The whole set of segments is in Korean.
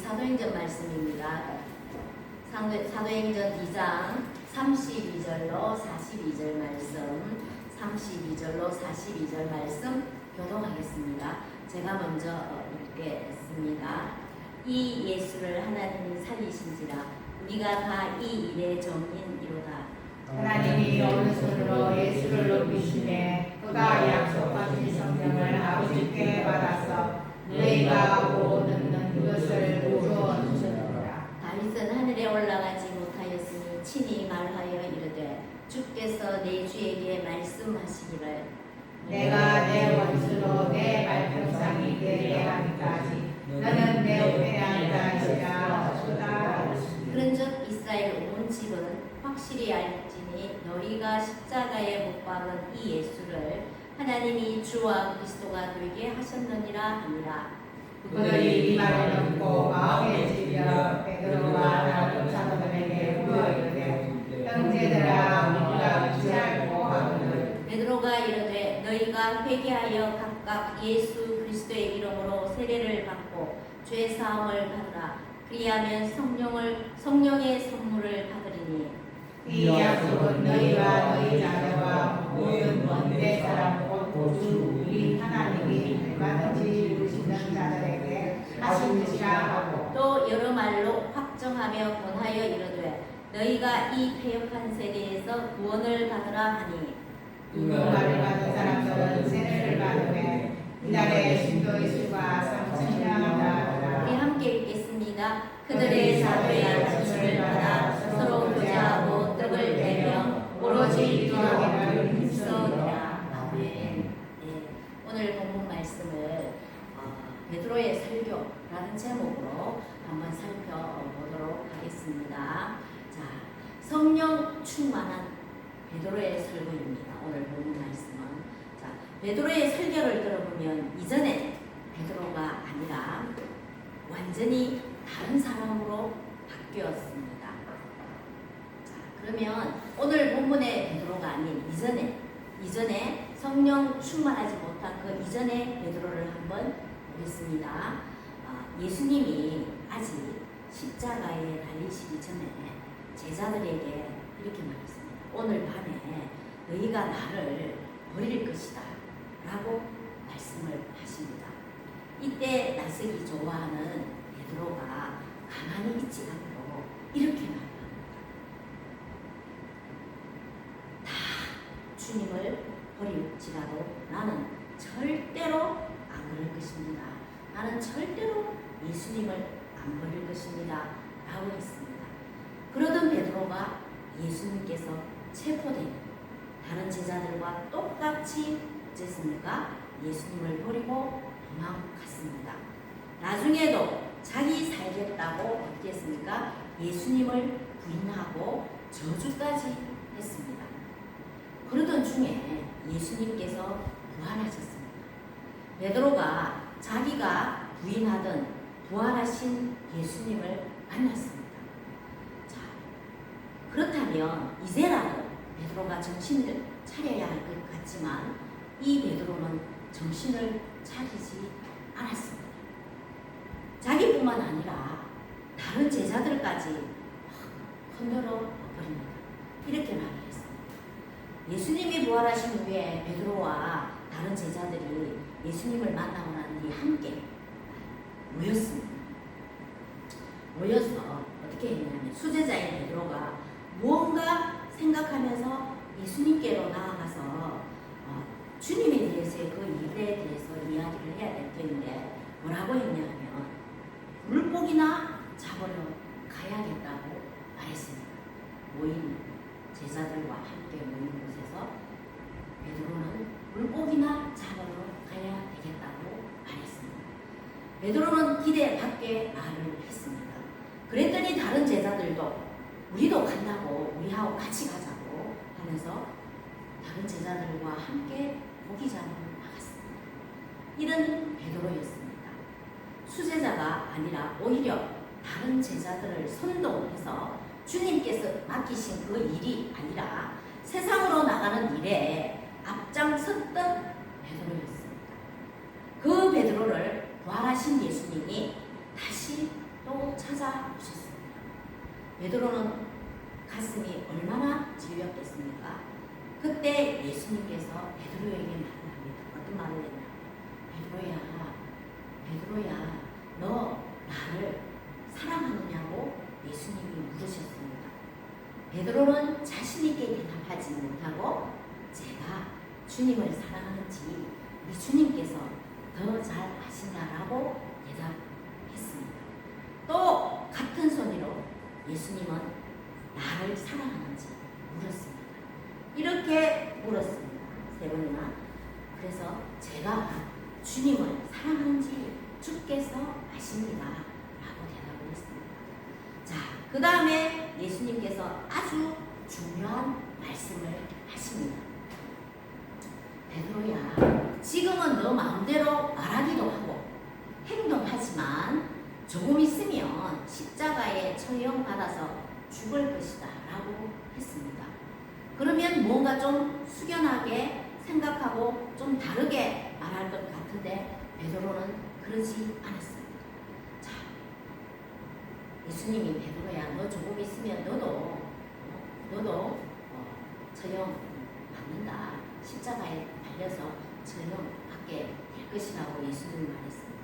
사도행전 말씀입니다. 사도행전 2장 32절로 42절 말씀, 32절로 42절 말씀 교독하겠습니다. 제가 먼저 읽겠습니다. 이 예수를 하나님이 살리신지라 우리가 다 이 일의 정인이로다. 하나님이 오른손으로 예수를 높이시매 그가 약속하신 성령을 아버지께 받아서 너희가 보고 듣는 그것을 주어 주셨노라. 다윗은 하늘에 올라가지 못하였으니 친히 말하여 이르되 주께서 내 주에게 말씀하시기를 내가 내 원수로 내 발등상이 되게 하기까지 너는 내 우편에 앉아있으라 하셨다. 그런즉 이스라엘 온 집은 확실히 알지니 너희가 십자가에 못 박은 이 예수를 하나님이 주와 그리스도가 되게 하셨느니라 하니라. 그들이 이 말을 듣고 마음에 질려 베드로와 다른 사도들에게 물어 이르되 형제들아 우리가 어찌할꼬 하거늘 베드로가 이르되 너희가 회개하여 각각 예수 그리스도의 이름으로 세례를 받고 죄 사함을 받으라. 그리하면 성령의 선물을 받으리니 이 약속은 너희와 너희 자녀와 모든 원대 사람 곧 주 우리 하나님이 얼마든지 이루시는 자들에게 하신 것이라 하고 또 여러 말로 확정하며 권하여 이르되 너희가 이 패역한 세대에서 구원을 받으라 하니 이 말을 받은 사람들은 세례를 받으며 이날에 신도의 수가 3,000명이다. 우리 함께 읽겠습니다. 그들의 사도의 가르침을 받아 서로 교제하고 떡을 내며 오로지 기도하기를 힘써니라. 아멘. 네, 오늘 본문 말씀을 베드로의 설교라는 제목으로 한번 살펴보도록 하겠습니다. 자, 성령 충만한 베드로의 설교입니다. 오늘 본문 말씀은 자, 베드로의 설교를 들어보면 이전에 베드로가 아니라 완전히 다른 사람으로 바뀌었습니다. 자, 그러면 오늘 본문의 베드로가 아닌 이전에 성령 충만하지 못한 그 이전의 베드로를 한번 보겠습니다. 예수님이 아직 십자가에 달리시기 전에 제자들에게 이렇게 말했습니다. 오늘 밤에 너희가 나를 버릴 것이다 라고 말씀을 하십니다. 이때 낯서기 좋아하는 베드로가 가만히 있지 않고 이렇게 말합니다. 다 주님을 버릴지라도 나는 절대로 안 그럴 것입니다. 나는 절대로 예수님을 안 버릴 것입니다 라고 했습니다. 그러던 베드로가 예수님께서 체포된 다른 제자들과 똑같이 어쨌습니까? 예수님을 버리고 도망갔습니다. 나중에도 자기 살겠다고 어떻게 했습니까? 예수님을 부인하고 저주까지 했습니다. 그러던 중에 예수님께서 부활하셨습니다. 베드로가 자기가 부인하던 부활하신 예수님을 만났습니다. 자, 그렇다면 이제라도 베드로가 정신을 차려야 할 것 같지만 이 베드로는 정신을 차리지 않았습니다. 자기뿐만 아니라 다른 제자들까지 흔들어 버립니다. 이렇게 말했습니다. 예수님이 부활하신 후에 베드로와 다른 제자들이 예수님을 만나고 난 뒤 함께 모였습니다. 모여서 어떻게 했냐면 수제자인 베드로가 무언가 생각하면서 예수님께로 나아가서 주님에 대해서의 그 일에 대해서 이야기를 해야 될 텐데 뭐라고 했냐면 물고기나 잡으러 가야겠다고 말했습니다. 모인 제자들과 함께 모인 곳에서 베드로는 물고기나 잡으러 가야 되겠다고 말했습니다. 베드로는 기대 밖의 말을 했습니다. 그랬더니 다른 제자들도 우리도 간다고 우리하고 같이 가자고 하면서 다른 제자들과 함께 고기 잡으러 나갔습니다. 이런 베드로였습니다. 수제자가 아니라 오히려 다른 제자들을 선동해서 주님께서 맡기신 그 일이 아니라 세상으로 나가는 일에 앞장섰던 베드로였습니다. 그 베드로를 부활하신 예수님이 다시 또 찾아오셨습니다. 베드로는 가슴이 얼마나 질렸겠습니까? 그때 예수님께서 베드로에게 말을 합니다. 어떤 말을 했냐? 베드로야, 너 나를 사랑하느냐고 예수님이 물으셨습니다. 베드로는 자신있게 대답하지 못하고 제가 주님을 사랑하는지 우리 주님께서 더 잘 아신다라고 대답했습니다. 또 같은 소리로 예수님은 나를 사랑하는지 물었습니다. 이렇게 물었습니다. 세 번이나. 그래서 제가 주님을 사랑하는지 주께서 아십니다 라고 대답을 했습니다. 자, 그 다음에 예수님께서 아주 중요한 말씀을 하십니다. 베드로야, 지금은 너 마음대로 말하기도 하고 행동하지만 조금 있으면 십자가에 처형받아서 죽을 것이다 라고 했습니다. 그러면 뭔가 좀 숙연하게 생각하고 좀 다르게 말할 것 같은데 베드로는 그러지 않았습니다. 자, 예수님이 베드로야, 너 조금 있으면 너도 처형 받는다. 십자가에 달려서 처형 받게 될 것이라고 예수님이 말했습니다.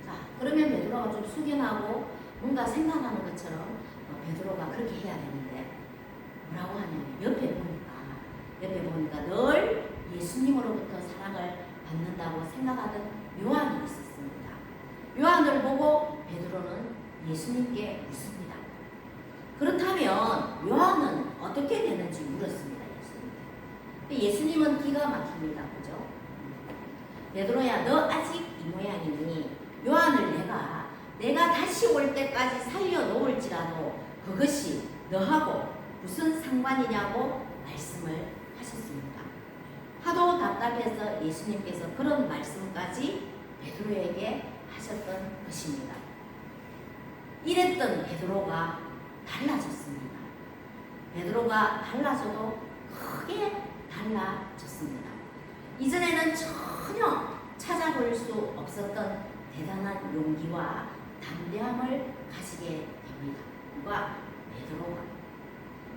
자, 그러면 베드로가 좀 숙연하고 뭔가 생각하는 것처럼 베드로가 그렇게 해야 되는데 뭐라고 하냐면 옆에 보니까 늘 예수님으로부터 사랑을 받는다고 생각하던 요한이 있었습니다. 요한을 보고 베드로는 예수님께 묻습니다. 그렇다면 요한은 어떻게 되는지 물었습니다. 예수님은 기가 막힙니다. 그죠? 베드로야, 너 아직 이 모양이니 요한을 내가 다시 올 때까지 살려놓을지라도 그것이 너하고 무슨 상관이냐고 말씀을 하셨습니다. 하도 답답해서 예수님께서 그런 말씀까지 베드로에게 하셨던 것입니다. 이랬던 베드로가 달라졌습니다. 베드로가 달라져도 크게 달라졌습니다. 이전에는 전혀 찾아볼 수 없었던 대단한 용기와 담대함을 가지게 됩니다. 누가? 베드로가.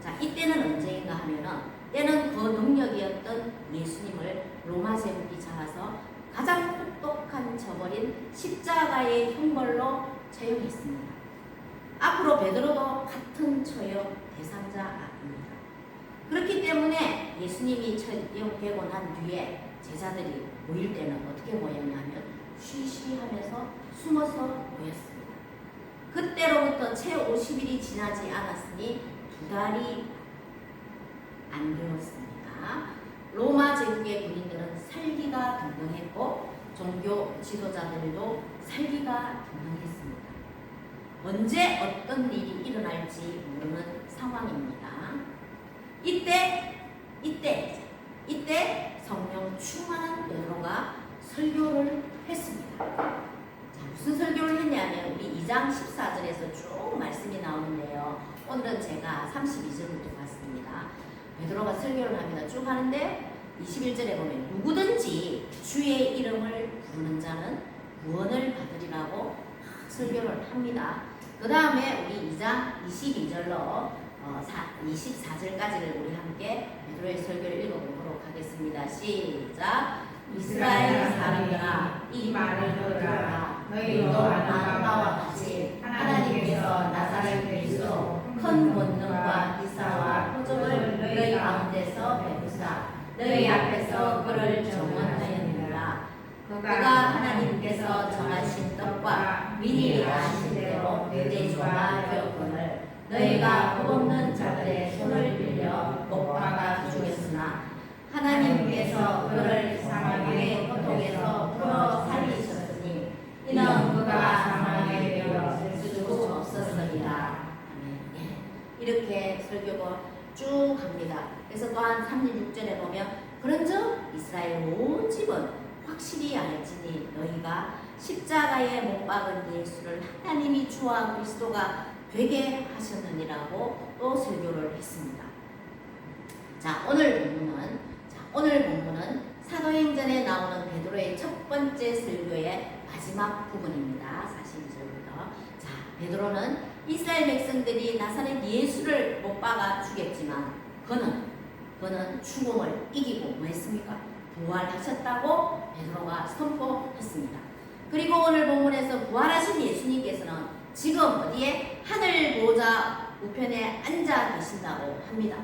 자, 이때는 언제인가 하면은 때는 그 능력이었던 예수님을 로마 제국이 잡아서 가장 혹독한 저버린 십자가의 형벌로 처형했습니다. 앞으로 베드로도 같은 처형 대상자입니다. 그렇기 때문에 예수님이 처형되고 난 뒤에 제자들이 모일 때는 어떻게 모였냐면 쉬쉬하면서 숨어서 모였습니다. 그때로부터 채 50일이 지나지 않았으니 2달이 안 되었습니다. 로마 제국의 군인들은 살기가 등등했고 종교 지도자들도 살기가 등등했습니다. 언제 어떤 일이 일어날지 모르는 상황입니다. 이때 성령 충만한 베드로가 설교를 했습니다. 자, 무슨 설교를 했냐면 우리 2장 14절에서 쭉 말씀이 나오는데요. 오늘은 제가 32절부터 봤습니다. 베드로가 설교를 합니다. 쭉 하는데 21절에 보면 누구든지 주의 이름을 부르는 자는 구원을 받으리라고 설교를 합니다. 그 다음에 우리 2장 22절로 24절까지를 우리 함께 베드로의 설교를 읽어보도록 하겠습니다. 시작! 이스라엘 사람들아, 이 말을 들으라. 너희도 아는 바와 같이 하나님께서 나사렛 그리스도 큰 권능과 기사와 표적을 너희 가운데서 베푸사 너희 앞에서 그를 정언하였느니라. 그가 하나님께서 정하신 뜻과 미리 아신 대로 대조가 되었거늘 너희가 법없는 자들의 손을 빌려 못 박아 죽였으나 하나님께서 그를 사망의 고통에서 풀어 살리셨으니 이는 그가 사망에 되어 수 없었으리라. 이렇게 설교가 쭉 갑니다. 그래서 또한 36절에 보면 그런즉 이스라엘 온 집은 확실히 알지니 너희가 십자가에 못 박은 예수를 하나님이 주와 그리스도가 되게 하셨느니라고 또 설교를 했습니다. 자, 오늘 본문은 사도행전에 나오는 베드로의 첫 번째 설교의 마지막 부분입니다. 42절부터. 자, 베드로는 이스라엘 백성들이 나사렛 예수를 못 박아 죽였지만 그는 죽음을 이기고 뭐 했습니까? 부활하셨다고 베드로가 선포했습니다. 그리고 오늘 본문에서 부활하신 예수님께서는 지금 어디에? 하늘 보좌 우편에 앉아 계신다고 합니다.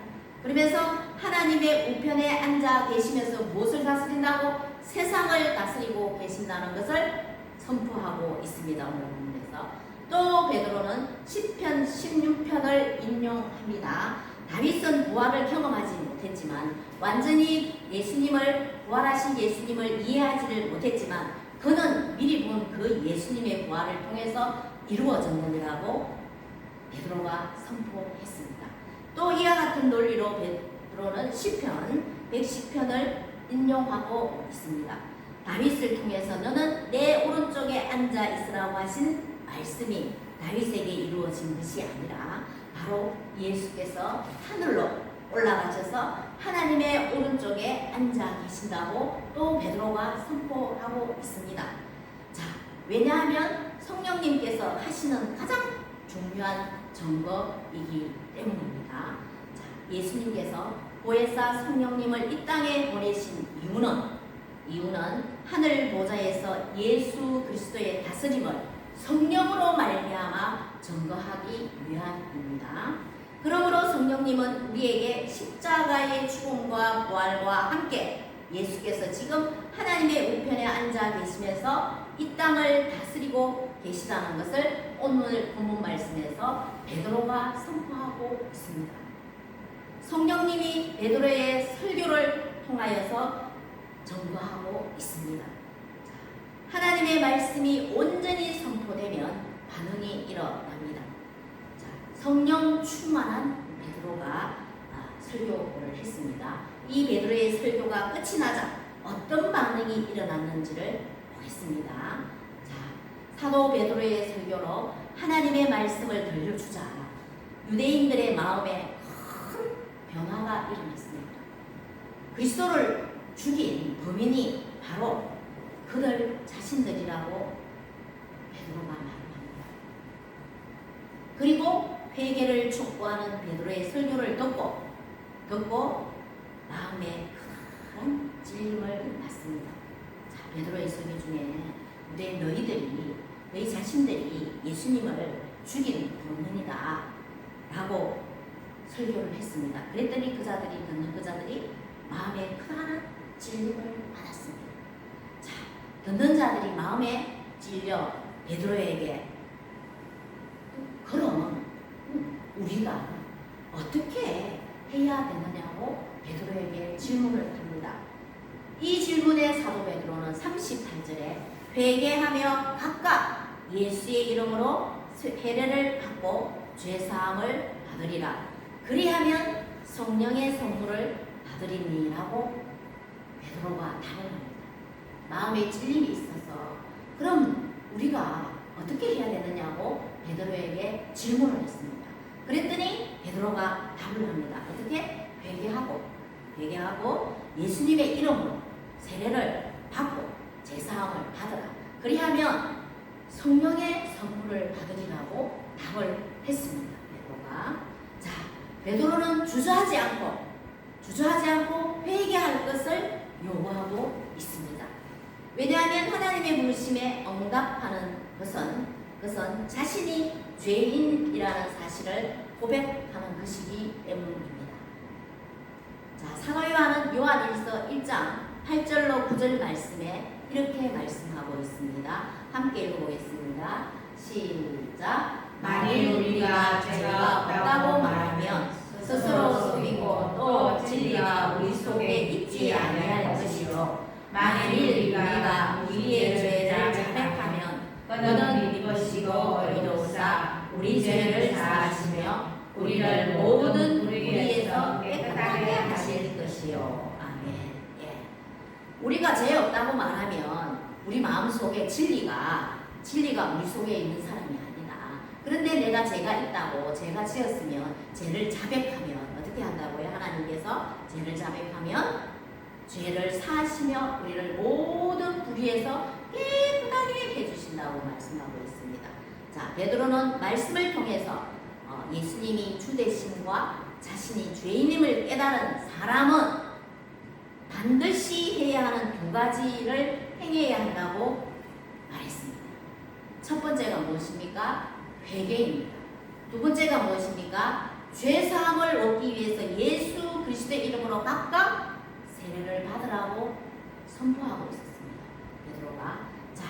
그러면서 하나님의 우편에 앉아 계시면서 무엇을 다스린다고? 세상을 다스리고 계신다는 것을 선포하고 있습니다. 오늘 본문에서 또 베드로는 시편 16편을 인용합니다. 다윗은 부활을 경험하지 못했지만 완전히 부활하신 예수님을 이해하지를 못했지만 그는 미리 본 그 예수님의 부활을 통해서 이루어졌느니라고 베드로가 선포했습니다. 또 이와 같은 논리로 베드로는 시편 110편을 인용하고 있습니다. 다윗을 통해서 너는 내 오른쪽에 앉아 있으라고 하신 말씀이 다윗에게 이루어진 것이 아니라 바로 예수께서 하늘로 올라가셔서 하나님의 오른쪽에 앉아 계신다고 또 베드로가 선포하고 있습니다. 자, 왜냐하면 성령님께서 하시는 가장 중요한 증거이기 때문입니다. 자, 예수님께서 보혜사 성령님을 이 땅에 보내신 이유는 하늘 보좌에서 예수 그리스도의 다스림을 성령으로 말미암아 증거하기 위함입니다. 그러므로 성령님은 우리에게 십자가의 죽음과 부활과 함께 예수께서 지금 하나님의 우편에 앉아 계시면서 이 땅을 다스리고 계시다는 것을 오늘 본문 말씀에서 베드로가 선포하고 있습니다. 성령님이 베드로의 설교를 통하여서 증거하고 있습니다. 하나님의 말씀이 온전히 선포되면 반응이 일어납니다. 자, 성령 충만한 베드로가 설교를 했습니다. 이 베드로의 설교가 끝이 나자 어떤 반응이 일어났는지를 보겠습니다. 자, 사도 베드로의 설교로 하나님의 말씀을 들려주자 유대인들의 마음에 큰 변화가 일어났습니다. 그리스도를 죽인 범인이 바로 그들 자신들이라고 베드로가 말합니다. 그리고 회개를 촉구하는 베드로의 설교를 듣고 마음에 큰 찔림을 받습니다. 자, 베드로의 설교 중에 너희 자신들이 예수님을 죽인 범인이다 라고 설교를 했습니다. 그랬더니 듣는 그자들이 마음에 큰 찔림을 받았습니다. 자, 듣는 자들이 마음에 찔려 베드로에게 그럼 우리가 어떻게 해야 되느냐고 베드로에게 질문을 합니다. 이 질문에 사도 베드로는 38절에 회개하며 각각 예수의 이름으로 세례를 받고 죄사함을 받으리라. 그리하면 성령의 선물을 받으리니라고 베드로가 답을 합니다. 마음에 찔림이 있어서 그럼 우리가 어떻게 해야 되느냐고 베드로에게 질문을 했습니다. 그랬더니 베드로가 답을 합니다. 어떻게? 회개하고 예수님의 이름으로 세례를 받고 제사함을 받으라. 그리하면 성령의 선물을 받으리라고 답을 했습니다. 베드로가. 자, 베드로는 주저하지 않고 회개할 것을 요구하고 있습니다. 왜냐하면 하나님의 부르심에 응답하는 것은 자신이 죄인이라는 사실을 고백하는 것이기 때문입니다. 자, 사도 요한 1장 8절로 9절 말씀에 이렇게 말씀하고 있습니다. 함께 읽어보겠습니다. 시작. 만일 우리가 죄가 없다고 말하면 스스로 속이고 또 진리가 우리 속에 있지 아니할 것이요 만일 우리가 우리의 죄를 자백하면 그는 믿으시고 의로우사 우리 죄를 사하시며 우리를 모든 불의에서 깨끗하게 하실 것이요. 아멘. 예. 우리가 죄 없다고 말하면 우리 마음속에 진리가 우리 속에 있는 사람이 아니다. 그런데 내가 죄가 있다고 죄가 지었으면 죄를 자백하면 어떻게 한다고요? 하나님께서 죄를 자백하면 죄를 사하시며 우리를 모든 불의에서 깨끗하게 해주신다고 말씀하고 있습니다. 자, 자, 베드로는 말씀을 통해서 예수님이 주 되심과 자신이 죄인임을 깨달은 사람은 반드시 해야 하는 두 가지를 행해야 한다고 말했습니다. 첫 번째가 무엇입니까? 회개입니다. 두 번째가 무엇입니까? 죄사함을 얻기 위해서 예수 그리스도의 이름으로 각각 세례를 받으라고 선포하고 있었습니다. 베드로가. 자,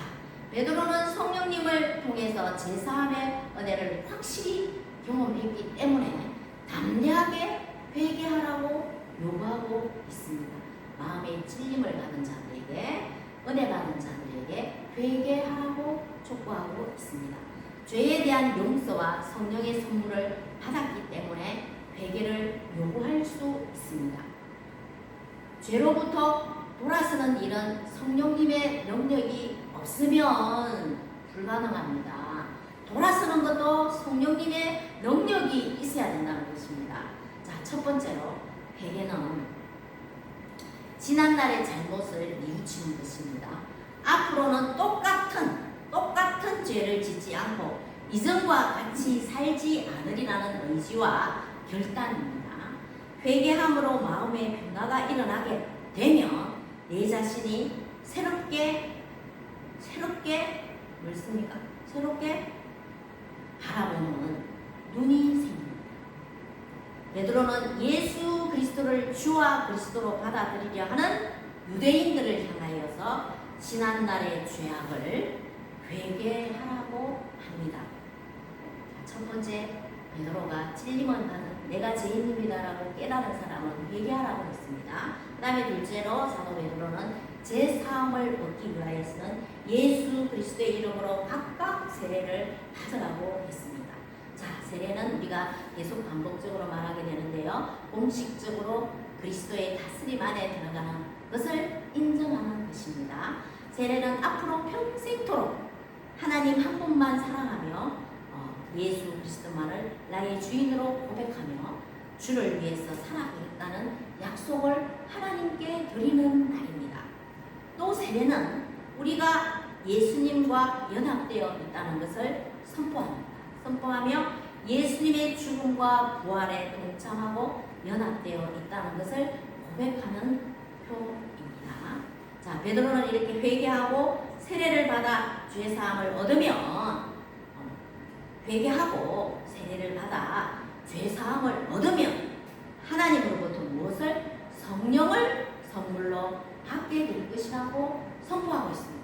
베드로는 성령님을 통해서 제사함의 은혜를 확실히 경험했기 때문에 담대하게 회개하라고 요구하고 있습니다. 마음의 찔림을 받은 자들에게, 은혜 받은 자들에게 회개하라고 촉구하고 있습니다. 죄에 대한 용서와 성령의 선물을 받았기 때문에 회개를 요구할 수 있습니다. 죄로부터 돌아서는 일은 성령님의 능력이 없으면 불가능합니다. 돌아서는 것도 성령님의 능력이 있어야 된다는 것입니다. 자, 첫 번째로 회개는 지난날의 잘못을 뉘우치는 것입니다. 앞으로는 똑같은 죄를 짓지 않고 이전과 같이 살지 않으리라는 의지와 결단입니다. 회개함으로 마음의 변화가 일어나게 되면 내 자신이 새롭게 뭐습니까? 새롭게 바라보는 눈이 생깁니다. 베드로는 예수 그리스도를 주와 그리스도로 받아들이려 하는 유대인들을 향하여서 지난날의 죄악을 회개하라고 합니다. 첫 번째, 베드로가 찔림을 받은 내가 죄인입니다라고 깨달은 사람은 회개하라고 했습니다. 그 다음에 둘째로 사도 베드로는 제사함을 얻기 위하여서는 예수 그리스도의 이름으로 각각 세례를 받으라고 했습니다. 자, 세례는 우리가 계속 반복적으로 말하게 되는데요. 공식적으로 그리스도의 다스림 안에 들어가는 것을 인정하는 것입니다. 세례는 앞으로 평생토록 하나님 한 분만 사랑하며 예수 그리스도만을 나의 주인으로 고백하며 주를 위해서 살아가겠다는 약속을 하나님께 드리는 날입니다. 또 세례는 우리가 예수님과 연합되어 있다는 것을 선포합니다. 선포하며 예수님의 죽음과 부활에 동참하고 연합되어 있다는 것을 고백하는 표입니다. 자, 베드로는 이렇게 회개하고 세례를 받아 죄사함을 얻으면 회개하고 세례를 받아 죄사함을 얻으면 하나님으로부터 무엇을? 성령을 선물로 받게 될 것이라고 선포하고 있습니다.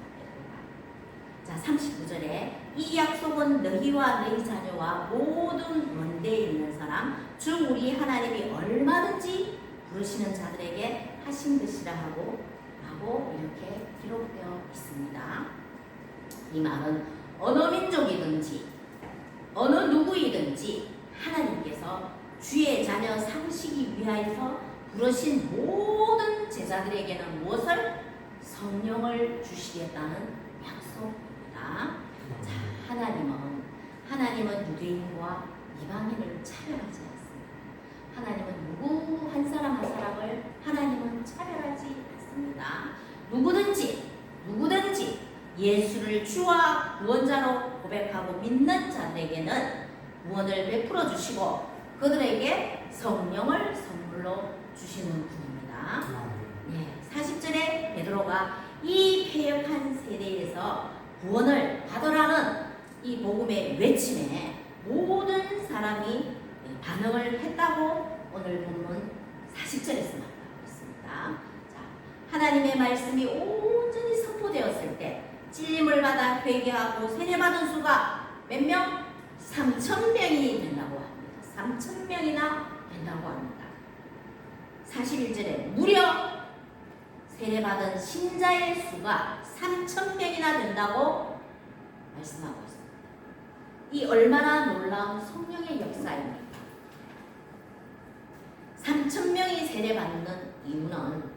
자, 39절에 이 약속은 너희와 너희 자녀와 모든 원대에 있는 사람 즉 우리 하나님이 얼마든지 부르시는 자들에게 하신 것이라 하고 이렇게 기록되어 있습니다. 이 말은 어느 민족이든지 어느 누구이든지 하나님께서 주의 자녀 삼으시기 위하여서 부르신 모든 제자들에게는 무엇을? 성령을 주시겠다는 약속입니다. 자, 하나님은 유대인과 이방인을 차별하지 않습니다. 하나님은 누구 한 사람 한 사람을 하나님은 차별하지 않습니다. 누구든지 예수를 주와 구원자로 고백하고 믿는 자들에게는 구원을 베풀어 주시고 그들에게 성령을 선물로 주시는 분입니다. 네, 40절에 베드로가 이 패역한 세대에서 구원을 받으라는 이 복음의 외침에 모든 사람이 반응을 했다고 오늘 본문 40절에서 말하고 있습니다. 자, 하나님의 말씀이 온전히 선포되었을 때 찔림을 받아 회개하고 세례받은 수가 몇 명? 3,000명이 된다고 합니다. 3,000명이나 된다고 합니다. 41절에 무려 세례받은 신자의 수가 3,000명이나 된다고 말씀하고 있습니다. 이 얼마나 놀라운 성령의 역사입니까? 3,000명이 세례받는 이유는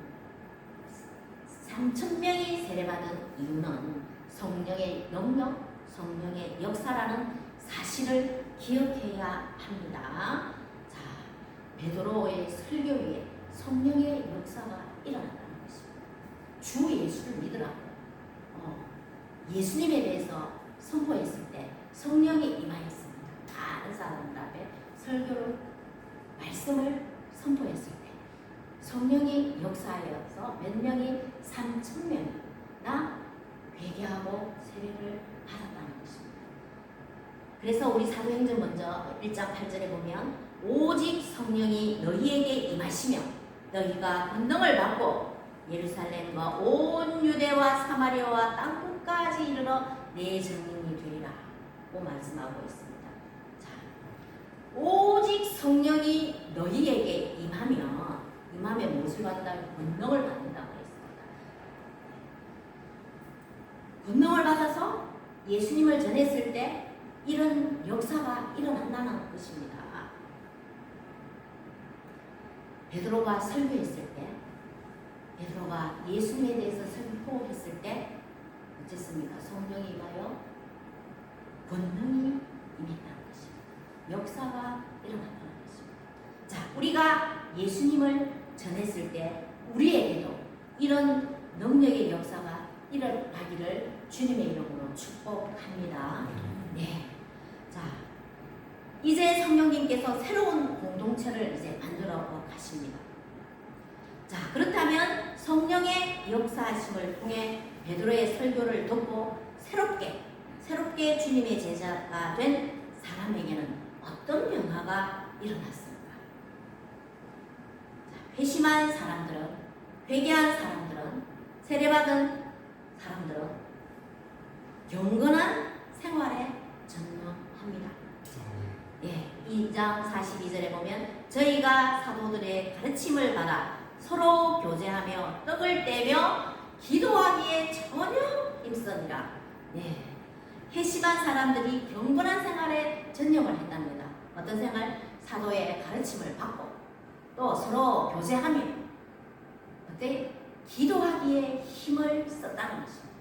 성령의 능력, 성령의 역사라는 사실을 기억해야 합니다. 자, 베드로의 설교 위에 성령의 역사가 일어났다는 것입니다. 주 예수를 믿으라고 예수님에 대해서 선포했을 때 성령이 말씀을 선포했을 때 성령이 역사하여서 몇 명이 3,000명이나 회개하고 세례를 받았다는 것입니다. 그래서 우리 사도행전 먼저 1장 8절에 보면 오직 성령이 너희에게 임하시며 너희가 권능을 받고 예루살렘과 온 유대와 사마리아와 땅끝까지 이르러 내 증인이 되리라고 말씀하고 있습니다. 자, 오직 성령이 너희에게 임하면 무엇을 받는다면 권능을 받는다고 했습니다. 권능을 받아서 예수님을 전했을 때 이런 역사가 일어난다는 것입니다. 베드로가 설교했을 때, 베드로가 예수님에 대해서 선포했을 때 어쨌습니까? 성령이 임하여 권능이 임했다는 것입니다. 역사가 일어났다는 것입니다. 자, 우리가 예수님을 전했을 때 우리에게도 이런 능력의 역사가 일어나기를 주님의 이름으로 축복합니다. 네. 자, 이제 성령님께서 새로운 공동체를 이제 만들어 가십니다. 자, 그렇다면 성령의 역사하심을 통해 베드로의 설교를 듣고 새롭게 주님의 제자가 된 사람에게는 어떤 변화가 일어났습니까? 자, 회심한 사람들은, 회개한 사람들은, 세례받은 사람들은 경건한 생활에 전념합니다. 예, 2장 42절에 보면 저희가 사도들의 가르침을 받아 서로 교제하며 떡을 떼며 기도하기에 전혀 힘쓰니라. 네, 회심한 사람들이 경건한 생활에 전념을 했답니다. 어떤 생활? 사도의 가르침을 받고 또 서로 교제하며 그때 기도하기에 힘을 썼다는 것입니다.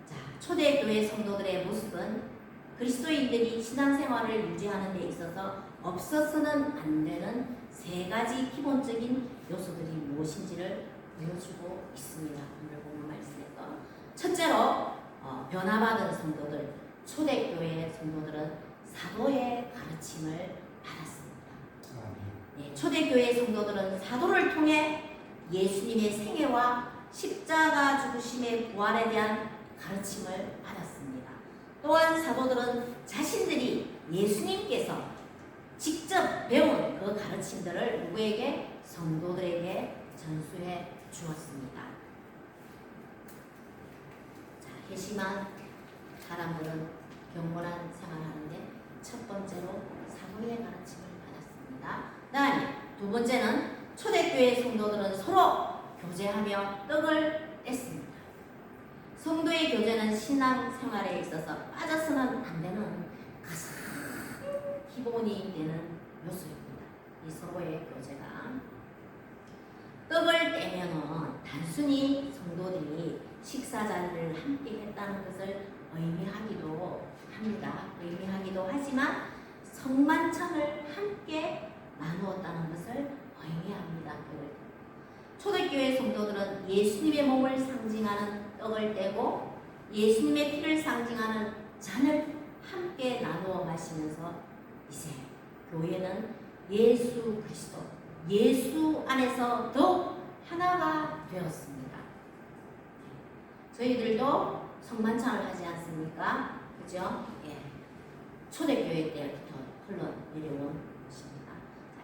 자, 초대교회 성도들의 모습은 그리스도인들이 신앙생활을 유지하는 데 있어서 없어서는 안 되는 세 가지 기본적인 요소들이 무엇인지를 보여주고 있습니다. 오늘 보는 말씀에서 첫째로 변화받은 성도들, 초대교회 성도들은 사도의 가르침을 받았습니다. 네, 초대교회 성도들은 사도를 통해 예수님의 생애와 십자가 죽으심의 부활에 대한 가르침을 받았습니다. 또한 사도들은 자신들이 예수님께서 직접 배운 그 가르침들을 누구에게? 성도들에게 전수해 주었습니다. 자, 회심한 사람들은 경건한 생활하는데 첫 번째로 사도의 가르침을 받았습니다. 다음에 두 번째는 초대교회 성도들은 서로 교제하며 떡을 뗐습니다. 성도의 교제는 신앙생활에 있어서 빠져서는 안 되는 가장 기본이 되는 요소입니다. 이 서로의 교제가. 떡을 떼면은 단순히 성도들이 식사자리를 함께 했다는 것을 의미하기도 합니다. 의미하기도 하지만 성만찬을 함께 나누었다는 것을 의미합니다. 초대교회 성도들은 예수님의 몸을 상징하는 떡을 떼고 예수님의 피를 상징하는 잔을 함께 나누어 마시면서 이제 교회는 예수 그리스도, 예수 안에서 더욱 하나가 되었습니다. 저희들도 성만찬을 하지 않습니까? 그죠? 예. 초대교회 때부터 흘러내려온 것입니다.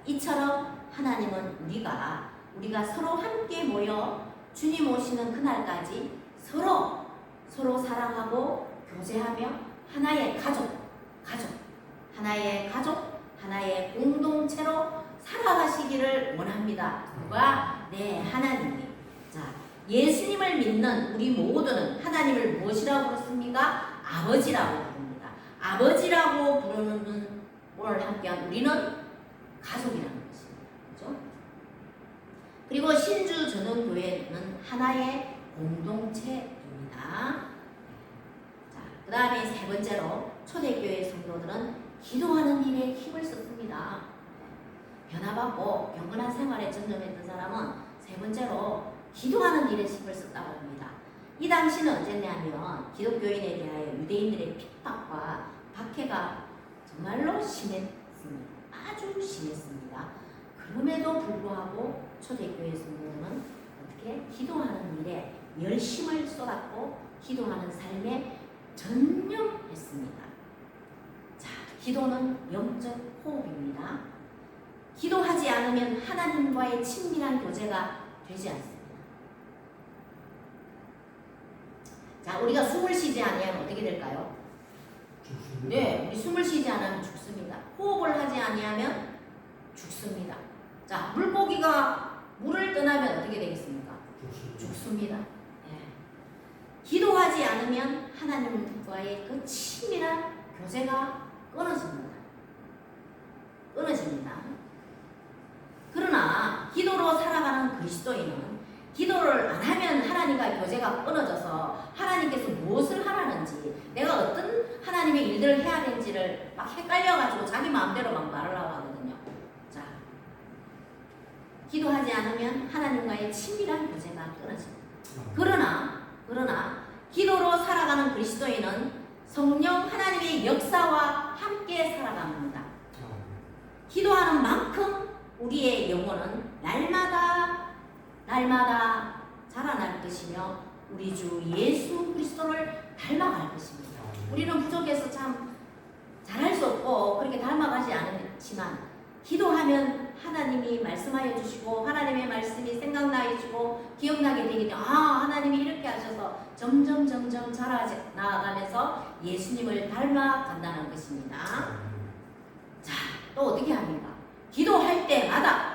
이처럼 하나님은 우리가 서로 함께 모여 주님 오시는 그날까지 서로 사랑하고 교제하며 하나의 하나의 공동체로 살아가시기를 원합니다. 누가? 네, 하나님이. 자, 예수님을 믿는 우리 모두는 하나님을 무엇이라고 부르습니까? 아버지라고 부릅니다. 아버지라고 부르는 오늘 함께한 우리는 가족이라는 것입니다. 그렇죠? 그리고 신주 전원교회는 하나의 공동체입니다. 자, 그 다음에 세 번째로 초대교회 성도들은 기도하는 일에 힘을 썼습니다. 변화받고 경건한 생활에 전념했던 사람은 세 번째로 기도하는 일에 힘을 썼다고 합니다. 이 당시는 언제냐면 기독교인에 대하여 유대인들의 핍박과 박해가 정말로 심했습니다. 아주 아주 심했습니다. 그럼에도 불구하고 초대교회 성도는 어떻게 기도하는 일에 열심을 쏟았고 기도하는 삶에 전념했습니다. 자, 기도는 영적 호흡입니다. 기도하지 않으면 하나님과의 친밀한 교제가 되지 않습니다. 자, 우리가 숨을 쉬지 않으면 어떻게 될까요? 죽습니다. 네, 우리 숨을 쉬지 않으면 죽습니다. 호흡을 하지 아니하면 죽습니다. 자, 물고기가 물을 떠나면 어떻게 되겠습니까? 죽습니다. 예. 기도하지 않으면 하나님과의 그 친밀한 교제가 끊어집니다. 그러나 기도로 살아가는 그리스도인은 기도를 안 하면 하나님과의 교제가 끊어져서 하나님께서 무엇을 하라는지 내가 어떤 하나님의 일들을 해야 되는지를 막 헷갈려가지고 자기 마음대로 막 말하려고 하거든요. 자, 기도하지 않으면 하나님과의 친밀한 교제가 끊어집니다. 그러나 기도로 살아가는 그리스도인은 성령 하나님의 역사와 함께 살아갑니다. 기도하는 만큼 우리의 영혼은 날마다 자라날 것이며 우리 주 예수 그리스도를 닮아갈 것입니다. 우리는 부족해서 참 잘할 수 없고 그렇게 닮아가지 않지만 기도하면 하나님이 말씀하여 주시고 하나님의 말씀이 생각나시고 기억나게 되기 때문에 하나님이 이렇게 하셔서 점점 자라나가면서 예수님을 닮아간다는 것입니다. 자, 또 어떻게 합니까? 기도할 때마다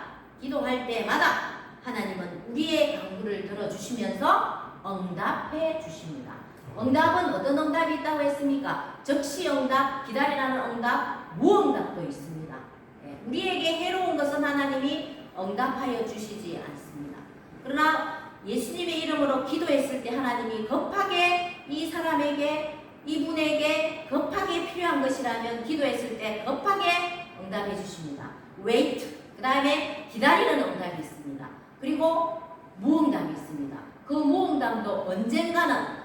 하나님은 우리의 간구를 들어주시면서 응답해 주십니다. 응답은 어떤 응답이 있다고 했습니까? 적시 응답, 기다리라는 응답, 무응답도 있습니다. 우리에게 해로운 것은 하나님이 응답하여 주시지 않습니다. 그러나 예수님의 이름으로 기도했을 때 하나님이 급하게 이 사람에게 이분에게 급하게 필요한 것이라면 기도했을 때 급하게 응답해 주십니다. wait, 그 다음에 기다리는 응답이 있습니다. 그리고 무응답이 있습니다. 그 무응답도 언젠가는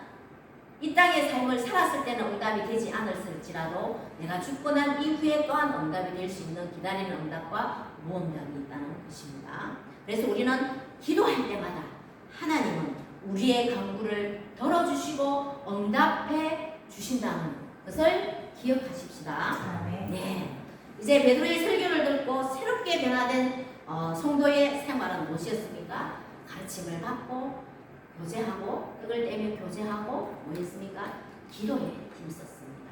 이 땅의 삶을 살았을 때는 응답이 되지 않았을지라도 내가 죽고 난 이후에 또한 응답이 될 수 있는 기다리는 응답과 무응답이 있다는 것입니다. 그래서 우리는 기도할 때마다 하나님은 우리의 간구를 들어주시고 응답해 주신다는 것을 기억하십시다. 네. 이제 베드로의 설교를 듣고 새롭게 변화된 성도의 생활은 무엇이었습니까? 가르침을 받고 교제하고 떡을 떼며 교제하고 뭐였습니까? 기도에 힘썼습니다.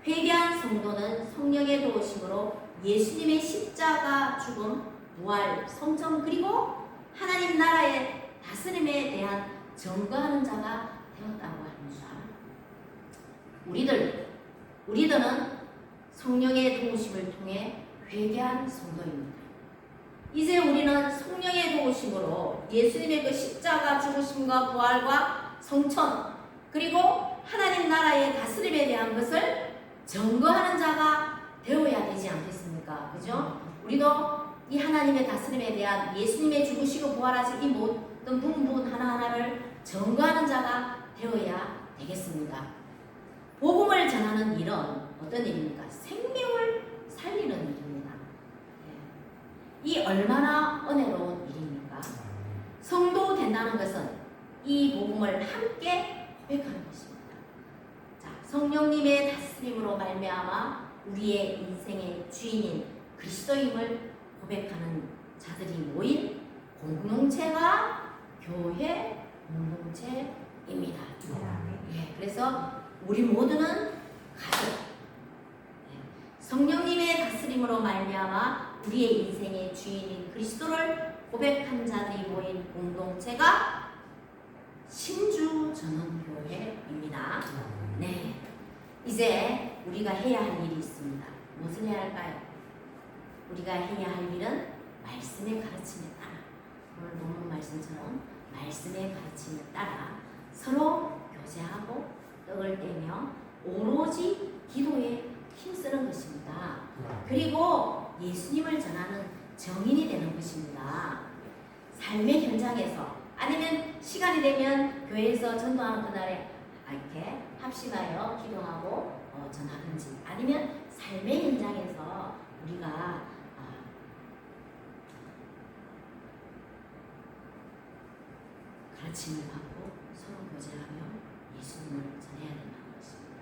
회개한 성도는 성령의 도우심으로 예수님의 십자가 죽음, 부활, 성전 그리고 하나님 나라의 다스림에 대한 증거하는 자가 되었다고 합니다. 우리들은 성령의 도우심을 통해 회개한 성도입니다. 이제 우리는 성령의 도우심으로 예수님의 그 십자가 죽으심과 부활과 성천 그리고 하나님 나라의 다스림에 대한 것을 증거하는 자가 되어야 되지 않겠습니까? 그죠? 우리도 이 하나님의 다스림에 대한 예수님의 죽으시고 부활하신 이 모든 부분 하나하나를 증거하는 자가 되어야 되겠습니다. 복음을 전하는 일은 어떤 일입니까? 생명을 살리는 일입니다. 이 얼마나 은혜로운 일입니까? 성도 된다는 것은 이 복음을 함께 고백하는 것입니다. 자, 성령님의 다스림으로 말미암아 우리의 인생의 주인인 그리스도임을 고백하는 자들이 모인 공동체가 교회 공동체입니다. 그래서 우리 모두는 가족. 성령님의 다스림으로 말미암아 우리의 인생의 주인인 그리스도를 고백한 자들이 모인 공동체가 신주전원교회입니다. 네, 이제 우리가 해야 할 일이 있습니다. 무엇을 해야 할까요? 우리가 해야 할 일은 말씀의 가르침에 따라 오늘 본문 말씀처럼 말씀의 가르침에 따라 서로 교제하고 떡을 떼며 오로지 기도에 힘쓰는 것입니다. 그리고 예수님을 전하는 정인이 되는 것입니다. 삶의 현장에서 아니면 시간이 되면 교회에서 전도하는 그날에 이렇게 합심하여 기도하고 전하든지 아니면 삶의 현장에서 우리가 가르침을 받고 서로 교제하며 예수님을 전해야 된다는 것입니다.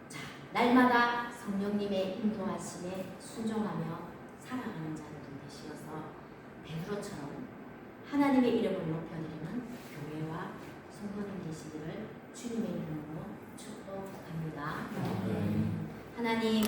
자, 날마다 성령님의 인도하심에 순종하며 살아가는 자들이 되시어서 베드로처럼 하나님의 이름을 높여드리는 교회와 성도님 되시기를 주님의 이름으로 축복합니다. 하나님